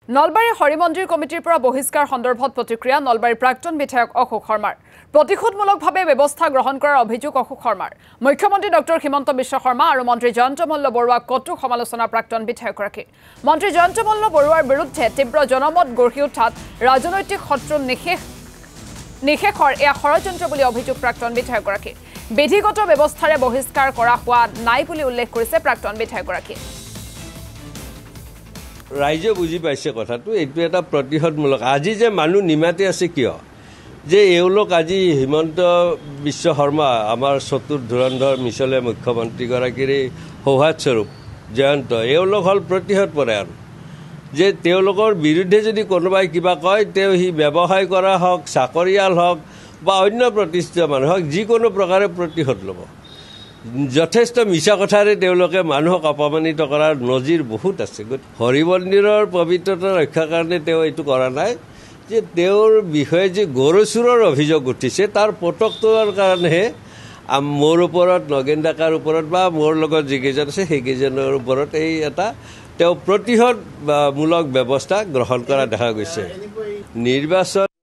নলবাৰী হৰিমন্দিৰ কমিটিৰ পৰা বহিষ্কাৰ সন্দৰ্ভত প্ৰতিক্ৰিয়া নলবাৰীৰ প্ৰাক্তন বিধায়ক অশোক শৰ্মাৰ প্ৰতিশোধমূলকভাৱে ব্যৱস্থা গ্ৰহণ কৰাৰ অভিযোগ অশোক শৰ্মাৰ মুখ্যমন্ত্ৰী ডক্টৰ হিমন্ত বিশ্ব শৰ্মা আৰু মন্ত্ৰী জয়ন্ত মল্ল বৰুৱাক কটু সমালোচনা প্ৰাক্তন বিধায়কগৰাকী মন্ত্ৰী জয়ন্ত মল্ল বৰুৱাৰ বিৰুদ্ধে তীব্ৰ জনমত গঢ়ি উঠাত ৰাজনৈতিক শত্ৰু নিশেষৰ এয়া ষড়যন্ত্ৰ বুলি অভিযোগ প্ৰাক্তন বিধায়কগৰাকী বিধিগত ব্যৱস্থাৰে বহিষ্কাৰ কৰা হোৱা নাই বুলি উল্লেখ কৰিছে প্ৰাক্তন বিধায়কগৰাকী ৰাইজে বুজি পাইছে কথাটো এইটো এটা প্ৰতিশোধমূলক আজি যে মানুহ নিমাতি আছে কিয় যে এওঁলোক আজি হিমন্ত বিশ্ব শৰ্মা আমাৰ চতুৰ ধুৰন্ধৰ মিছলে মুখ্যমন্ত্ৰীগৰাকীৰ সৌহাৰ্দস্বৰূপ জয়ন্ত এওঁলোক হ'ল প্ৰতিশোধ পৰায়ণ যে তেওঁলোকৰ বিৰুদ্ধে যদি কোনোবাই কিবা কয় তেওঁ সি ব্যৱসায় কৰা হওক চাকৰিয়াল হওক বা অন্য প্ৰতিষ্ঠিত মানুহ হওক যিকোনো প্ৰকাৰে প্ৰতিশোধ ল'ব যথেষ্ট মিছা কথাৰে তেওঁলোকে মানুহক অপমানিত কৰাৰ নজিৰ বহুত আছে হৰিমন্দিৰৰ পবিত্ৰতা ৰক্ষাৰ কাৰণে তেওঁ এইটো কৰা নাই যে তেওঁৰ বিষয়ে যে গৌৰচুৰৰ অভিযোগ উঠিছে তাৰ পটক তোলাৰ কাৰণেহে মোৰ ওপৰত নগেন ডেকাৰ ওপৰত বা মোৰ লগত যিকেইজন আছে সেইকেইজনৰ ওপৰত এই এটা তেওঁ প্ৰতিশোধমূলক ব্যৱস্থা গ্ৰহণ কৰা দেখা গৈছে নিৰ্বাচন